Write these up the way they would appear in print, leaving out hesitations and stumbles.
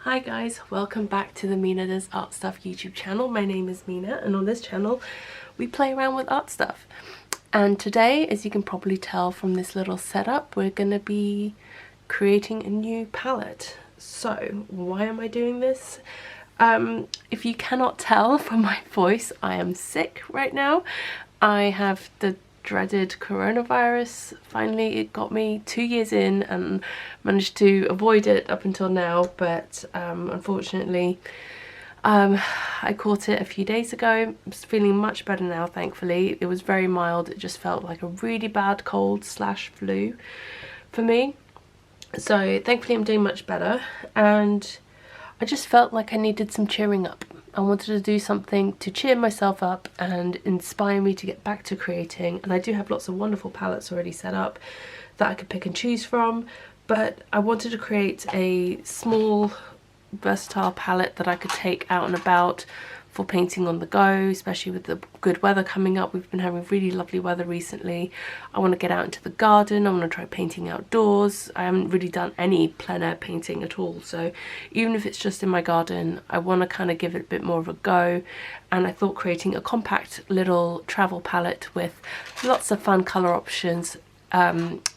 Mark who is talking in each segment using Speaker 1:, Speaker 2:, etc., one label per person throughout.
Speaker 1: Hi guys, welcome back to the Mina Does Art Stuff YouTube channel. My name is Mina and on this channel we play around with art stuff. And today, as you can probably tell from this little setup, we're going to be creating a new palette. So why am I doing this? If you cannot tell from my voice, I am sick right now. I have the dreaded coronavirus. Finally it got me 2 years in and managed to avoid it up until now, but unfortunately I caught it a few days ago. I'm feeling much better now, thankfully. It was very mild. It just felt like a really bad cold slash flu for me, so thankfully I'm doing much better, and I just felt like I needed some cheering up. I wanted to do something to cheer myself up and inspire me to get back to creating, and I do have lots of wonderful palettes already set up that I could pick and choose from, but I wanted to create a small versatile palette that I could take out and about for painting on the go, especially with the good weather coming up. We've been having really lovely weather recently. I want to get out into the garden. I want to try painting outdoors. I haven't really done any plein air painting at all, so even if it's just in my garden, I want to kind of give it a bit more of a go. And I thought creating a compact little travel palette with lots of fun colour options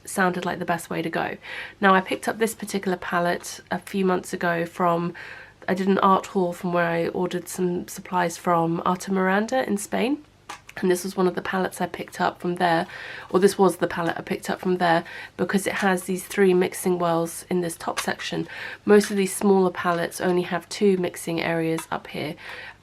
Speaker 1: sounded like the best way to go. Now, I picked up this particular palette a few months ago from, I did an art haul from where I ordered some supplies from Ultramarine in Spain, and this was one of the palettes I picked up from there, or this was the palette I picked up from there, because it has these 3 mixing wells in this top section. Most of these smaller palettes only have 2 mixing areas up here,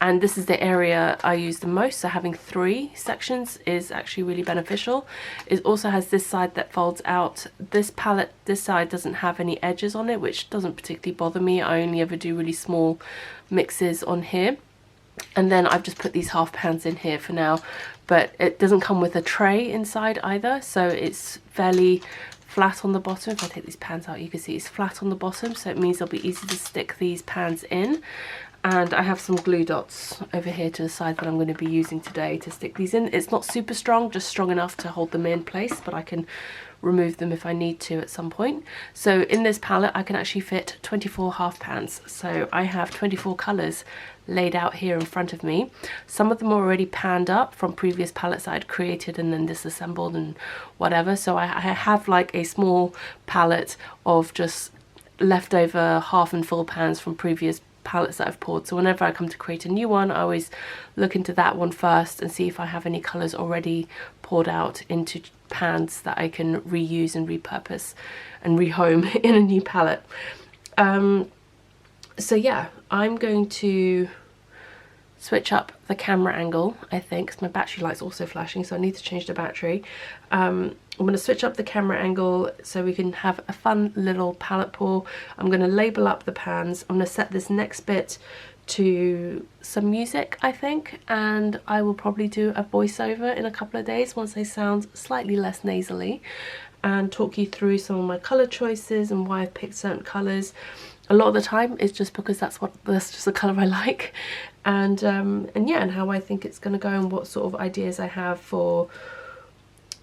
Speaker 1: and this is the area I use the most, so having 3 sections is actually really beneficial. It also has this side that folds out. This palette, this side doesn't have any edges on it, which doesn't particularly bother me. I only ever do really small mixes on here. And then I've just put these half pans in here for now, but it doesn't come with a tray inside either, so it's fairly flat on the bottom. If I take these pans out, you can see it's flat on the bottom, so it means it'll be easy to stick these pans in. And I have some glue dots over here to the side that I'm going to be using today to stick these in. It's not super strong, just strong enough to hold them in place, but I can remove them if I need to at some point. So in this palette I can actually fit 24 half pans, so I have 24 colours laid out here in front of me. Some of them are already panned up from previous palettes I'd created and then disassembled and whatever, so I have like a small palette of just leftover half and full pans from previous palettes that I've poured. So whenever I come to create a new one, I always look into that one first and see if I have any colours already poured out into pans that I can reuse and repurpose and rehome in a new palette. So yeah, I'm going to switch up the camera angle, I think, because my battery light's also flashing, so I need to change the battery. I'm going to switch up the camera angle so we can have a fun little palette pour. I'm going to label up the pans. I'm going to set this next bit to some music, I think, and I will probably do a voiceover in a couple of days once I sound slightly less nasally, and talk you through some of my colour choices and why I've picked certain colours. A lot of the time it's just because that's just the colour I like, and yeah, and how I think it's going to go and what sort of ideas I have for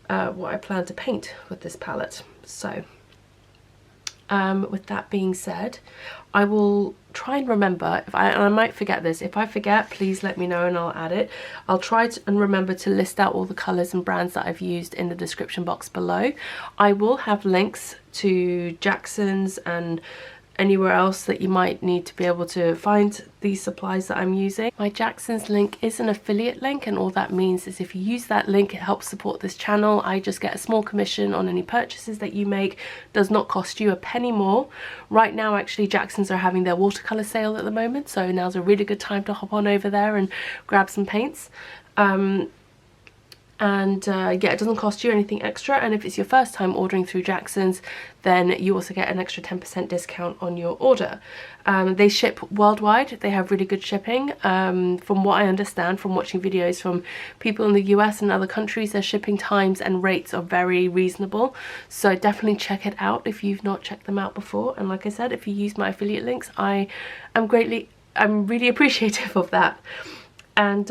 Speaker 1: what I plan to paint with this palette. So with that being said, I will try and remember, and I might forget this. If I forget, please let me know and I'll add it. I'll try and remember to list out all the colours and brands that I've used in the description box below. I will have links to Jackson's and anywhere else that you might need to be able to find these supplies that I'm using. My Jackson's link is an affiliate link, and all that means is if you use that link, it helps support this channel. I just get a small commission on any purchases that you make. Does not cost you a penny more. Right now actually Jackson's are having their watercolour sale at the moment, so now's a really good time to hop on over there and grab some paints. Yeah, it doesn't cost you anything extra, and if it's your first time ordering through Jackson's, then you also get an extra 10% discount on your order. They ship worldwide. They have really good shipping. From what I understand from watching videos from people in the US and other countries, their shipping times and rates are very reasonable, so definitely check it out if you've not checked them out before. And like I said, if you use my affiliate links, I'm really appreciative of that. And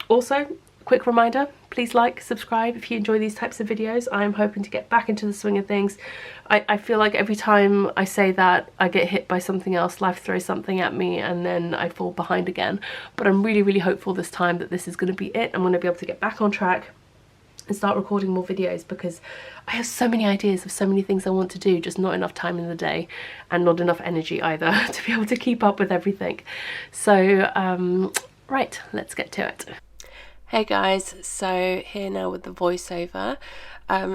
Speaker 1: also, quick reminder, please like, subscribe if you enjoy these types of videos. I'm hoping to get back into the swing of things. I feel like every time I say that, I get hit by something else, life throws something at me, and then I fall behind again. But I'm really, really hopeful this time that this is going to be it. I'm going to be able to get back on track and start recording more videos, because I have so many ideas of so many things I want to do, just not enough time in the day and not enough energy either to be able to keep up with everything. So right, let's get to it. Hey guys, so here now with the voiceover.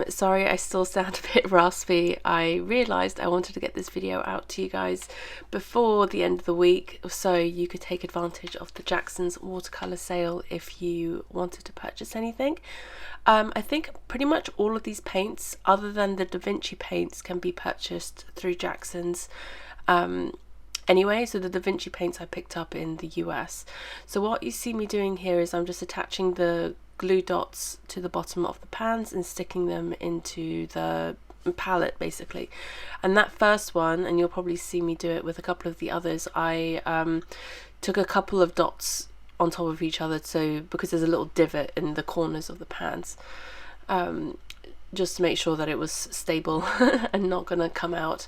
Speaker 1: Sorry I still sound a bit raspy. I realised I wanted to get this video out to you guys before the end of the week, so you could take advantage of the Jackson's watercolour sale if you wanted to purchase anything. I think pretty much all of these paints, other than the Da Vinci paints, can be purchased through Jackson's anyway. So the Da Vinci paints I picked up in the US. So what you see me doing here is I'm just attaching the glue dots to the bottom of the pans and sticking them into the palette basically. And that first one, and you'll probably see me do it with a couple of the others, I took a couple of dots on top of each other, so because there's a little divot in the corners of the pans, just to make sure that it was stable and not gonna come out.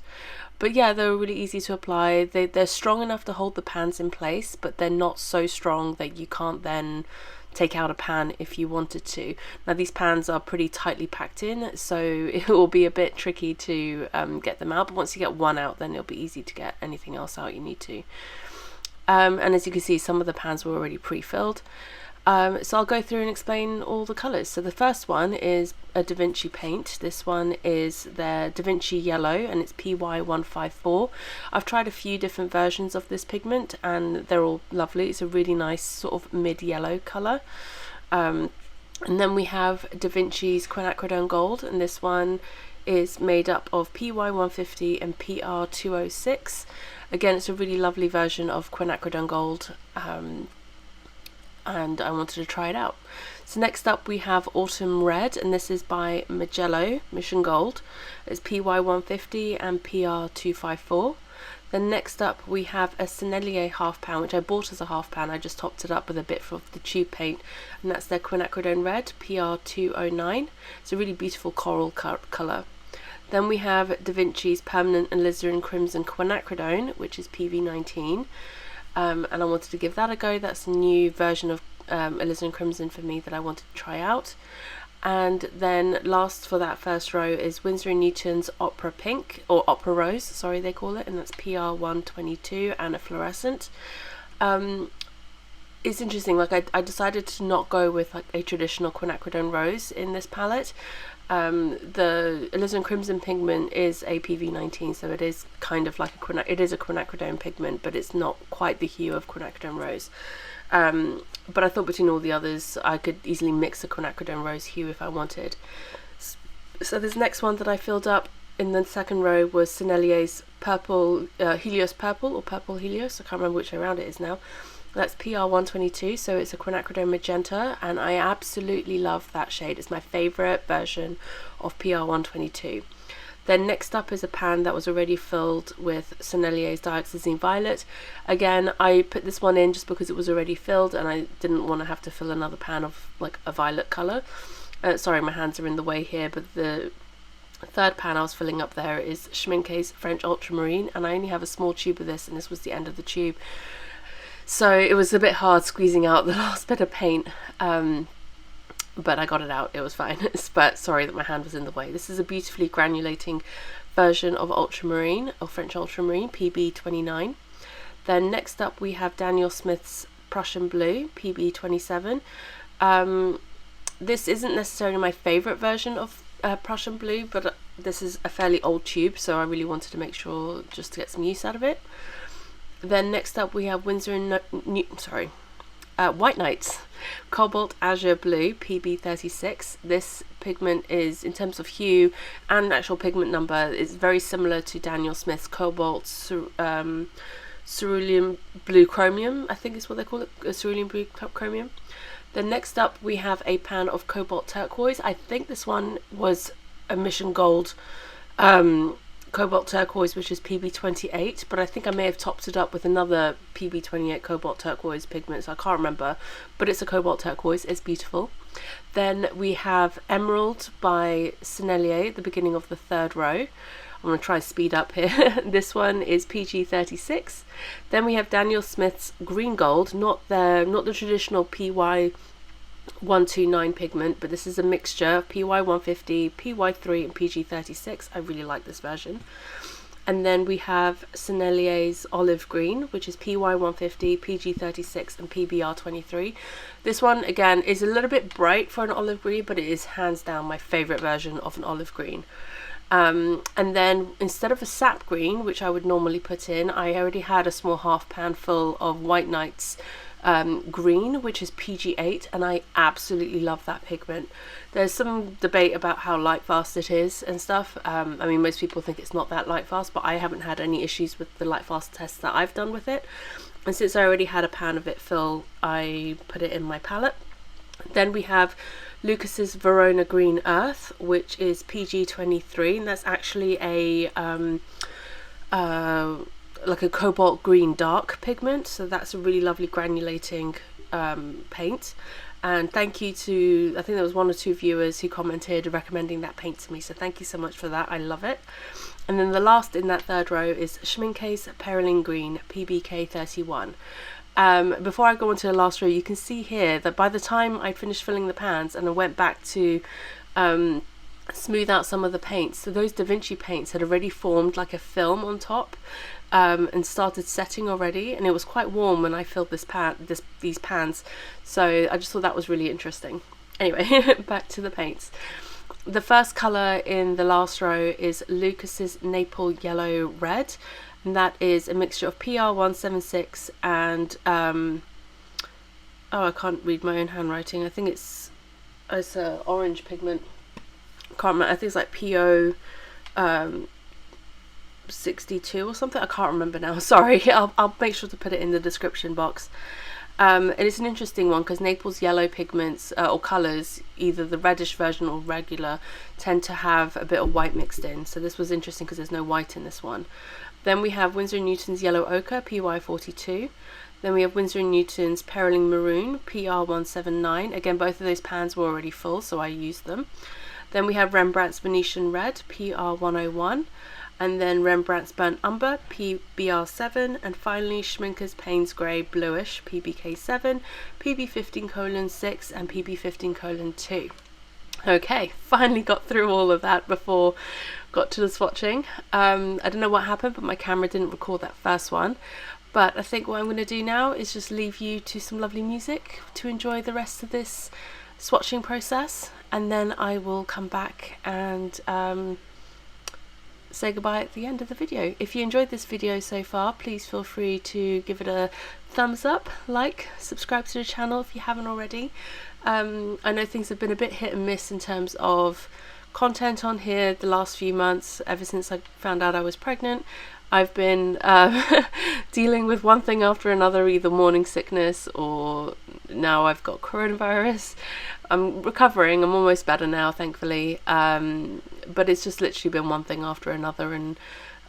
Speaker 1: But yeah, they're really easy to apply. They're strong enough to hold the pans in place, but they're not so strong that you can't then take out a pan if you wanted to. Now these pans are pretty tightly packed in, so it will be a bit tricky to get them out, but once you get one out, then it'll be easy to get anything else out you need to. And as you can see, some of the pans were already pre-filled. So I'll go through and explain all the colours. So the first one is a Da Vinci paint. This one is their Da Vinci Yellow, and it's PY154. I've tried a few different versions of this pigment and they're all lovely. It's a really nice sort of mid-yellow colour. And then we have Da Vinci's Quinacridone Gold, and this one is made up of PY150 and PR206. Again, it's a really lovely version of Quinacridone Gold, and I wanted to try it out. So next up we have Autumn Red, and this is by Mijello, Mission Gold. It's PY150 and PR254. Then next up we have a Sennelier half pound, which I bought as a half pound. I just topped it up with a bit of the tube paint, and that's their Quinacridone Red, PR209. It's a really beautiful coral colour. Then we have Da Vinci's Permanent Alizarin Crimson Quinacridone, which is PV19. And I wanted to give that a go. That's a new version of Alizarin Crimson for me that I wanted to try out. And then last for that first row is Winsor & Newton's Opera Pink, or Opera Rose, sorry they call it, and that's PR122 and a Fluorescent. It's interesting, like I decided to not go with like a traditional Quinacridone Rose in this palette. The Alizarin Crimson pigment is a PV19, so it is kind of like it is a quinacridone pigment, but it's not quite the hue of Quinacridone Rose. But I thought between all the others I could easily mix a Quinacridone Rose hue if I wanted. So this next one that I filled up in the second row was Sennelier's Purple Helios Purple, or Purple Helios, I can't remember which way around it is now. That's PR122, so it's a Quinacridone Magenta, and I absolutely love that shade. It's my favourite version of PR122. Then next up is a pan that was already filled with Sennelier's Dioxazine Violet. Again, I put this one in just because it was already filled and I didn't want to have to fill another pan of like a violet colour. Sorry, my hands are in the way here, but the third pan I was filling up there is Schmincke's French Ultramarine, and I only have a small tube of this, and this was the end of the tube. So it was a bit hard squeezing out the last bit of paint, but I got it out, it was fine. But sorry that my hand was in the way. This is a beautifully granulating version of Ultramarine, or French Ultramarine, PB29. Then next up we have Daniel Smith's Prussian Blue, PB27. This isn't necessarily my favourite version of Prussian Blue, but this is a fairly old tube, so I really wanted to make sure just to get some use out of it. Then next up we have Winsor & White Knights Cobalt Azure Blue, PB36. This pigment is, in terms of hue and actual pigment number, is very similar to Daniel Smith's Cobalt Cerulean Blue Chromium, I think is what they call it, Cerulean Blue Chromium. Then next up we have a pan of Cobalt Turquoise. I think this one was a Mission Gold Cobalt Turquoise, which is PB28, but I think I may have topped it up with another PB28 Cobalt Turquoise pigment, so I can't remember, but it's a Cobalt Turquoise, it's beautiful. Then we have Emerald by Sennelier at the beginning of the third row. I'm going to try to speed up here. This one is PG 36. Then we have Daniel Smith's Green Gold, not the traditional PY 129 pigment, but this is a mixture of PY 150, PY 3 and PG 36. I really like this version. And then we have Sennelier's Olive Green, which is PY 150, PG 36 and PBR 23. This one again is a little bit bright for an olive green, but it is hands down my favorite version of an olive green. And then instead of a sap green, which I would normally put in, I already had a small half pan full of White Knight's green, which is PG8, and I absolutely love that pigment. There's some debate about how light fast it is and stuff. I mean, most people think it's not that light fast, but I haven't had any issues with the light fast tests that I've done with it. And since I already had a pan of it full, I put it in my palette. Then we have Lucas's Verona Green Earth, which is PG23, and that's actually a like a cobalt green dark pigment, so that's a really lovely granulating paint. And thank you to, I think there was 1 or 2 viewers who commented recommending that paint to me, so thank you so much for that. I love it. And then the last in that third row is Schmincke's Perylene Green, PBK 31. Before I go on to the last row, you can see here that by the time I finished filling the pans and I went back to smooth out some of the paints, so those Da Vinci paints had already formed like a film on top and started setting already, and it was quite warm when I filled these pans, so I just thought that was really interesting. Anyway, back to the paints. The first colour in the last row is Lucas's Naple Yellow Red, and that is a mixture of PR176 and oh, I can't read my own handwriting. I think it's a orange pigment. Can't remember. I think it's like PO 62 or something. I can't remember now. Sorry. I'll make sure to put it in the description box. And it's an interesting one because Naples yellow pigments or colours, either the reddish version or regular, tend to have a bit of white mixed in. So this was interesting because there's no white in this one. Then we have Winsor & Newton's Yellow Ochre, PY42. Then we have Winsor & Newton's Perylene Maroon, PR179. Again, both of those pans were already full, so I used them. Then we have Rembrandt's Venetian Red, PR101. And then Rembrandt's Burnt Umber, PBR7. And finally, Schmincke's Payne's Grey Bluish, PBK7, PB15:6, and PB15:2. Okay, finally got through all of that before got to the swatching. I don't know what happened, but my camera didn't record that first one. But I think what I'm going to do now is just leave you to some lovely music to enjoy the rest of this swatching process, and then I will come back and say goodbye at the end of the video. If you enjoyed this video so far, please feel free to give it a thumbs up, like, subscribe to the channel if you haven't already. I know things have been a bit hit and miss in terms of content on here the last few months. Ever since I found out I was pregnant, I've been dealing with one thing after another, either morning sickness or now I've got coronavirus. I'm recovering, I'm almost better now, thankfully, but it's just literally been one thing after another, and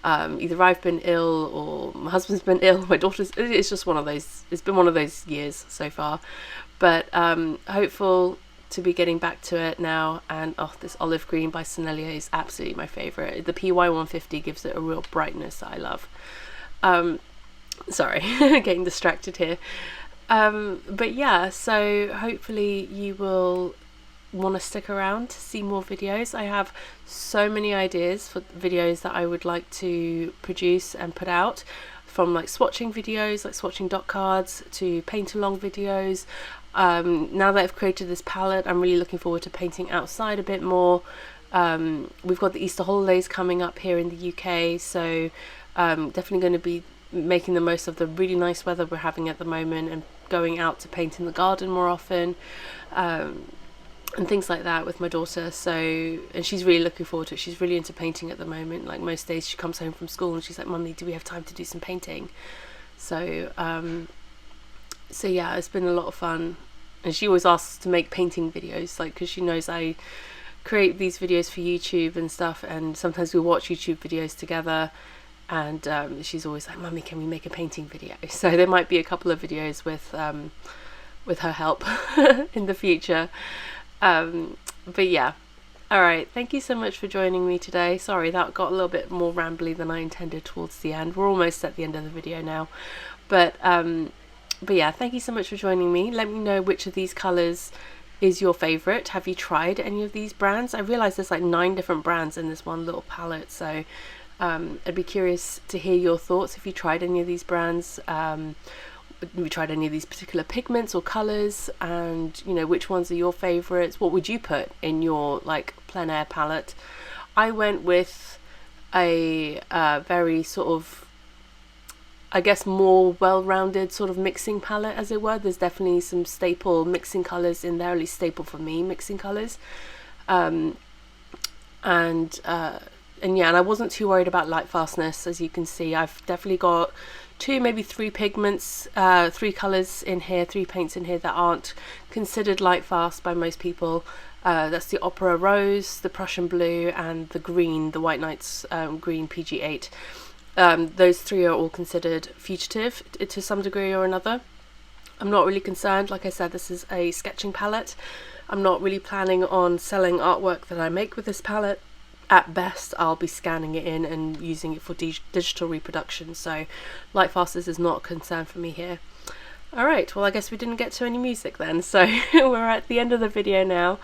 Speaker 1: either I've been ill or my husband's been ill, my daughter's, it's just one of those, it's been one of those years so far, but hopeful to be getting back to it now. And oh, this olive green by Sennelier is absolutely my favorite. The PY150 gives it a real brightness that I love. Sorry, getting distracted here. But yeah, so hopefully you will want to stick around to see more videos. I have so many ideas for videos that I would like to produce and put out, from like swatching videos, like swatching dot cards, to paint along videos. Now that I've created this palette, I'm really looking forward to painting outside a bit more. We've got the Easter holidays coming up here in the UK, so definitely going to be making the most of the really nice weather we're having at the moment and going out to paint in the garden more often, and things like that with my daughter. So, and she's really looking forward to it. She's really into painting at the moment. Like most days she comes home from school and she's like, "Mummy, do we have time to do some painting?" So so yeah, it's been a lot of fun, and she always asks to make painting videos, like, because she knows I create these videos for YouTube and stuff, and sometimes we watch YouTube videos together, and she's always like, "Mummy, can we make a painting video?" So there might be a couple of videos with with her help in the future. But yeah, alright, thank you so much for joining me today. Sorry, that got a little bit more rambly than I intended towards the end. We're almost at the end of the video now. But yeah, thank you so much for joining me. Let me know which of these colours is your favourite. Have you tried any of these brands? I realise there's like 9 different brands in this one little palette, so I'd be curious to hear your thoughts if you tried any of these brands. Have you tried any of these particular pigments or colours, and you know, which ones are your favourites? What would you put in your like plein air palette? I went with a very sort of, I guess, more well-rounded sort of mixing palette, as it were. There's definitely some staple mixing colours in there, at least staple for me mixing colours. And I wasn't too worried about lightfastness. As you can see, I've definitely got 2, maybe 3 pigments, 3 colours in here, 3 paints in here that aren't considered lightfast by most people. That's the Opera Rose, the Prussian Blue, and the green, the White Knight's green PG8. Those 3 are all considered fugitive to some degree or another. I'm not really concerned. Like I said, this is a sketching palette. I'm not really planning on selling artwork that I make with this palette. At best, I'll be scanning it in and using it for digital reproduction, so lightfastness is not a concern for me here. Alright, well I guess we didn't get to any music then, so we're at the end of the video now.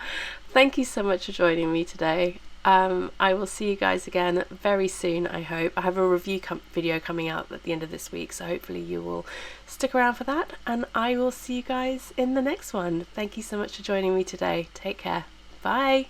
Speaker 1: Thank you so much for joining me today. I will see you guys again very soon, I hope. I have a review video coming out at the end of this week, so hopefully you will stick around for that, and I will see you guys in the next one. Thank you so much for joining me today. Take care. Bye!